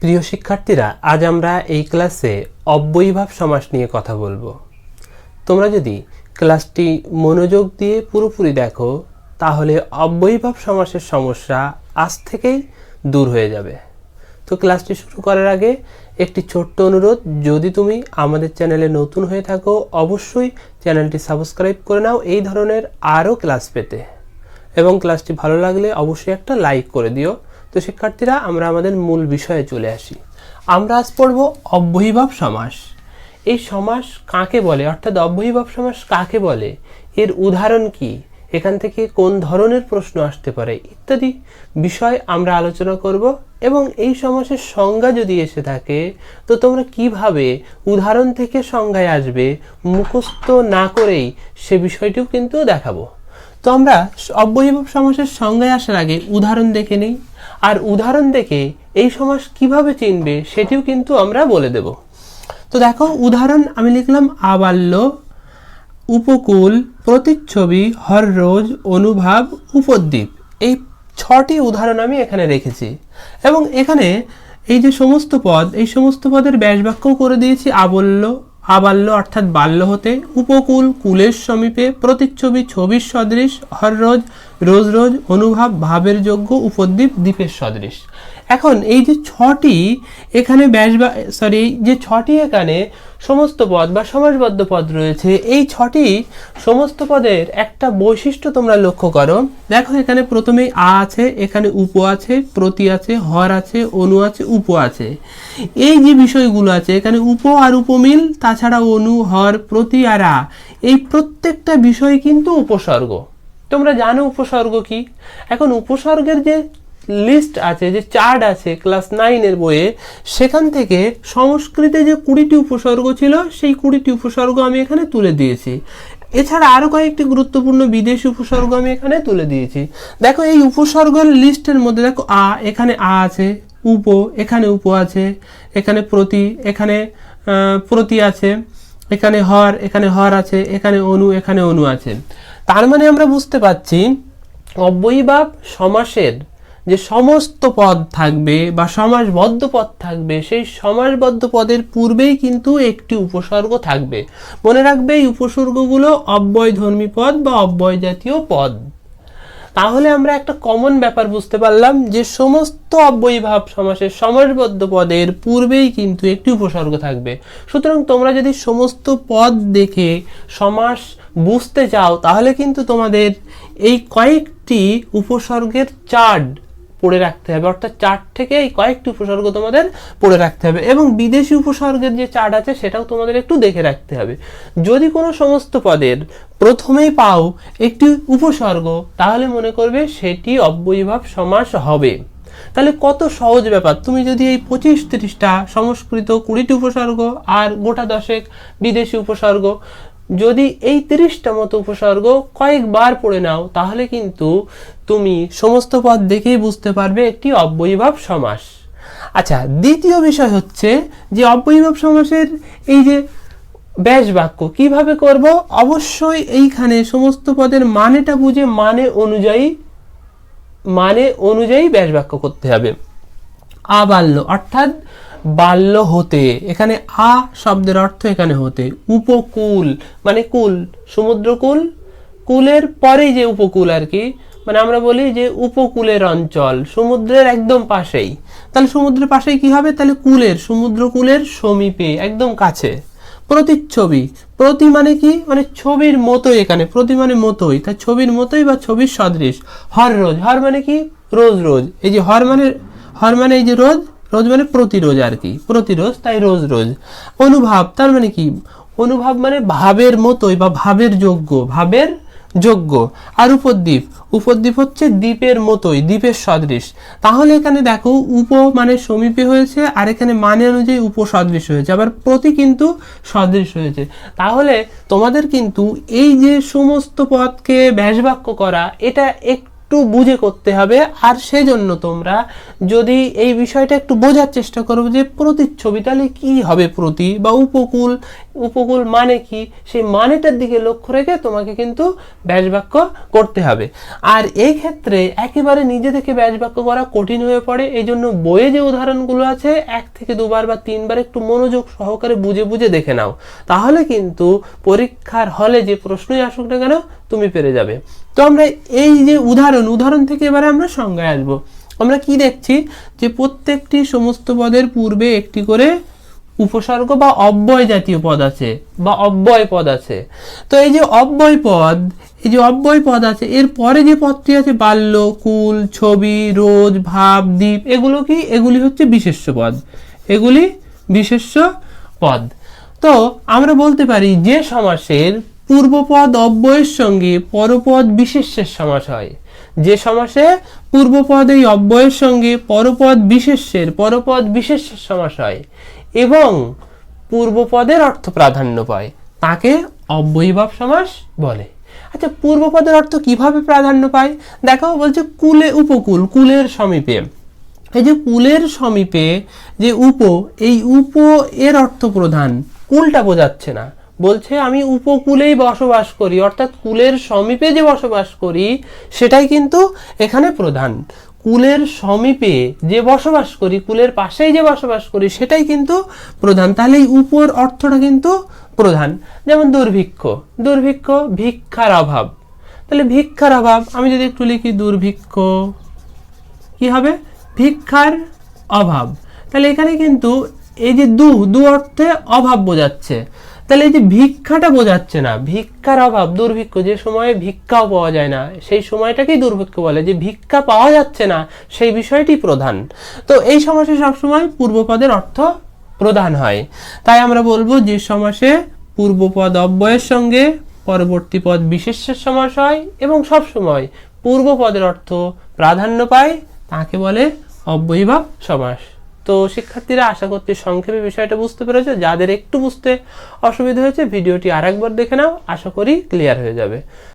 প্রিয় শিক্ষার্থীরা, আজ আমরা এই ক্লাসে অব্যয়ীভাব সমাস নিয়ে কথা বলবো। তোমরা যদি ক্লাসটি মনোযোগ দিয়ে পুরোপুরি দেখো তাহলে অব্যয়ীভাব সমাসের সমস্যা আজ থেকেই দূর হয়ে যাবে। তো ক্লাসটি শুরু করার আগে একটি ছোট্ট অনুরোধ, যদি তুমি আমাদের চ্যানেলে নতুন হয়ে থাকো অবশ্যই চ্যানেলটি সাবস্ক্রাইব করে নাও এই ধরনের আরও ক্লাস পেতে, এবং ক্লাসটি ভালো লাগলে অবশ্যই একটা লাইক করে দিও। তো শিক্ষার্থীরা, আমরা আমাদের মূল বিষয়ে চলে আসি। আমরা আজ পড়ব অব্যয়ীভাব সমাস। এই সমাস কাকে বলে, অর্থাৎ অব্যয়ীভাব সমাস কাকে বলে, এর উদাহরণ কি, এখান থেকে কোন ধরনের প্রশ্ন আসতে পারে ইত্যাদি বিষয় আমরা আলোচনা করব। এবং এই সমাসের সংজ্ঞা যদি এসে থাকে তো তোমরা কিভাবে উদাহরণ থেকে সংজ্ঞায় আসবে মুখস্থ না করেই সে বিষয়টিও কিন্তু দেখাবো। তো আমরা অব্যয়ীভাব সমাসের সংজ্ঞায় আসার আগে উদাহরণ দেখে নেই, আর উদাহরণ দেখে এই সমাস কিভাবে চিনবে সেটিও কিন্তু আমরা বলে দেব। তো দেখো, উদাহরণ আমি লিখলাম আবাল্য, উপকূল, প্রতিচ্ছবি, হররোজ, অনুভাব, উপদ্বীপ। এই 6টি উদাহরণ আমি এখানে রেখেছি, এবং এখানে এই যে সমস্ত পদ, এই সমস্ত পদের ব্যাসবাক্যও করে দিয়েছি আবাল্য অর্থাৎ বাল্য হতে, উপকূল কুলের সমীপে, প্রতিচ্ছবি ছবির সদৃশ, হররোজ রোজ রোজ, অনুভাব ভাবের যোগ্য, উপদ্বীপ দ্বীপের সদৃশ। এখন এই যে 6টি এখানে যে 6টি এখানে সমস্ত পদ বা সমাসবদ্ধ পদ রয়েছে, এই 6টি সমস্ত পদের একটা বৈশিষ্ট্য তোমরা লক্ষ্য করো। দেখো, এখানে প্রথমেই আ আছে, এখানে উপ আছে, প্রতি আছে, হর আছে, অনু আছে, উপ আছে। এই যে বিষয়গুলো আছে এখানে উপ আর উপমিল, তাছাড়া অনু, হর, প্রতি আর আ, এই প্রত্যেকটা বিষয় কিন্তু উপসর্গ। তোমরা জানো উপসর্গ কি। এখন উপসর্গের যে লিস্ট আছে, যে চার্ট আছে ক্লাস 9-এর বইয়ে, সেখান থেকে সংস্কৃতে যে 20টি উপসর্গ ছিল সেই 20টি উপসর্গ আমি এখানে তুলে দিয়েছি। এছাড়া আরো কয়েকটি গুরুত্বপূর্ণ বিদেশি উপসর্গ আমি এখানে তুলে দিয়েছি। দেখো, এই উপসর্গের লিস্টের মধ্যে দেখো এখানে আ আছে, উপ এখানে উপ আছে, এখানে প্রতি এখানে প্রতি আছে, এখানে হর আছে, এখানে অনু আছে। তার মানে আমরা বুঝতে পারছি অব্যয়ীভাব সমাসের যে সমস্ত পদ থাকবে বা সমাসবদ্ধ পদ থাকবে, সেই সমাসবদ্ধ পদের পূর্বেই কিন্তু একটি উপসর্গ থাকবে। মনে রাখবে, এই উপসর্গগুলো অব্যয়ধর্মী পদ বা অব্যয় জাতীয় পদ। তাহলে আমরা একটা কমন ব্যাপার বুঝতে পারলাম যে সমস্ত অব্যয়ীভাব সমাসের সমাসবদ্ধ পদের পূর্বেই কিন্তু একটি উপসর্গ থাকবে। সুতরাং তোমরা যদি সমস্ত পদ দেখে সমাস বুঝতে চাও তাহলে কিন্তু তোমাদের এই কয়েকটি উপসর্গের চার্ট পড়ে রাখতে হবে, অর্থাৎ চার্ট থেকে এই কয়েকটি উপসর্গ তোমাদের পড়ে রাখতে হবে, এবং বিদেশি উপসর্গের যে চার্ট আছে সেটাও তোমাদের একটু দেখে রাখতে হবে। যদি কোনো সমস্ত পদের প্রথমেই পাও একটি উপসর্গ তাহলে মনে করবে সেটি অব্যয়ীভাব সমাস হবে। তাহলে কত সহজ ব্যাপার। তুমি যদি এই 25-30টা সংস্কৃত 20টি উপসর্গ আর গোটা 10 বিদেশি উপসর্গ, যদি এই 30টা মতো উপসর্গ কয়েকবার পড়ে নাও তাহলে কিন্তু তুমি সমস্ত পদ দেখেই বুঝতে পারবে একটি অব্যয়ীভাব সমাস। আচ্ছা, দ্বিতীয় বিষয় হচ্ছে যে অব্যয়ীভাব সমাসের এই যে ব্যাসবাক্য কিভাবে করব। অবশ্যই এইখানে সমস্ত পদের মানেটা বুঝে মানে অনুযায়ী ব্যাসবাক্য করতে হবে। আবাল্য অর্থাৎ বাল্য হতে, এখানে আ শব্দের অর্থ এখানে হতে। উপকূল মানে কুল, সমুদ্রকূল, কুলের পরেই যে উপকূল আর কি, মানে আমরা বলি যে উপকূলের অঞ্চল, সমুদ্রের একদম পাশেই। তাহলে সমুদ্রের পাশেই কি হবে, তাহলে সমুদ্রকূলের সমীপে একদম কাছে। প্রতিচ্ছবি, প্রতি মানে কি, মানে ছবির মতোই, এখানে প্রতি মানে মতোই, তাই ছবির মতোই বা ছবির সদৃশ। হররোজ, হর মানে কি, রোজ রোজ। এই যে হর মানে এই যে রোজ মানে প্রতিরোজ আর কি, প্রতিরোজ, তাই রোজ রোজ। অনুভাব, তার মানে কি, অনুভাব মানে ভাবের মতোই বা ভাবের যোগ্য। আর উপদ্বীপ হচ্ছে দ্বীপের মতোই, দ্বীপের সদৃশ। তাহলে এখানে দেখো উপ মানে সমীপে হয়েছে, আর এখানে মানে অনুযায়ী উপসদৃশ হয়েছে, আবার প্রতি কিন্তু সদৃশ হয়েছে। তাহলে তোমাদের কিন্তু এই যে সমস্ত পদকে ব্যাসবাক্য করা, এটা একটু একটু বুঝে করতে হবে। আর সেজন্য তোমরা যদি এই বিষয়টা একটু বোঝার চেষ্টা করো যে প্রতিচ্ছবি তাহলে কি হবে, প্রতি বা উপকূল, উপকূল মানে কি, সেই মানেটার দিকে লক্ষ্য রেখে তোমাকে কিন্তু ব্যাসবাক্য করতে হবে। আর এই ক্ষেত্রে একেবারে নিজে থেকে ব্যাসবাক্য করা কঠিন হয়ে পড়ে। এই জন্য বইয়ে যে উদাহরণগুলো আছে 1 থেকে 2 বার বা 3 বার একটু মনোযোগ সহকারে বুঝে বুঝে দেখে নাও, তাহলে কিন্তু পরীক্ষার হলে যে প্রশ্নই আসুক না কেন তুমি পেরে যাবে। তো আমরা এই যে উদাহরণ থেকে এবারে আমরা সংজ্ঞায় আসবো। আমরা কি দেখছি যে প্রত্যেকটি সমস্ত পদের পূর্বে একটি করে উপসর্গ বা অব্যয় জাতীয় পদ আছে বা অব্যয় পদ আছে। তো এই যে অব্যয় পদ আছে, এর পরে যে পদটি আছে বাল্য, কুল, ছবি, রোজ, ভাব, দ্বীপ, এগুলি হচ্ছে বিশেষ্য পদ, এগুলি বিশেষ্য পদ। তো আমরা বলতে পারি যে সমাসের পূর্বপদ অব্যয়ের সঙ্গে পরপদ বিশেষ্যের সমাস হয়, যে সমাসে পূর্বপদ এই অব্যয়ের সঙ্গে পরপদ বিশেষ্যের সমাস হয় এবং পূর্বপদের অর্থ প্রাধান্য পায়, তাকে অব্যয়ীভাব সমাস বলে। আচ্ছা, পূর্বপদের অর্থ কিভাবে প্রাধান্য পায় দেখো, বলছে কুলে উপকূল, কুলের সমীপে। এই যে কুলের সমীপে যে এই উপ এর অর্থ প্রধান, কুলটা বোঝাচ্ছে না, বলছে আমি উপকূলেই বসবাস করি, অর্থাৎ কুলের সমীপে যে বসবাস করি সেটাই কিন্তু এখানে প্রধান। কুলের সমীপে যে বসবাস করি, কুলের পাশেই যে বসবাস করি সেটাই কিন্তু প্রধান। তাহলে এই উপর অর্থটা কিন্তু প্রধান। যেমন দুর্ভিক্ষ, ভিক্ষার অভাব। তাহলে ভিক্ষার অভাব আমি যদি একটু লিখি দুর্ভিক্ষ, কি হবে? ভিক্ষার অভাব। তাহলে এখানে কিন্তু এই যে দু অর্থে অভাব বোঝাচ্ছে, তাহলে এই যে ভিক্ষাটা বোঝাচ্ছে না, ভিক্ষার অভাব, দুর্ভিক্ষ, যে সময়ে ভিক্ষাও পাওয়া যায় না সেই সময়টাকেই দুর্ভিক্ষ বলে, যে ভিক্ষা পাওয়া যাচ্ছে না সেই বিষয়টি প্রধান। তো এই সমাসে সবসময় পূর্বপদের অর্থ প্রধান হয়। তাই আমরা বলবো যে সমাসে পূর্বপদ অব্যয়ের সঙ্গে পরবর্তী পদ বিশেষ্যের সমাস হয় এবং সবসময় পূর্বপদের অর্থ প্রাধান্য পায়, তাকে বলে অব্যয়ীভাব সমাস। তো শিক্ষার্থীরা, আশা করছি সংক্ষেপে বিষয়টা বুঝতে পেরেছো। যাদের একটু বুঝতে অসুবিধা হয়েছে ভিডিওটি আরেকবার দেখে নাও, আশা করি ক্লিয়ার হয়ে যাবে।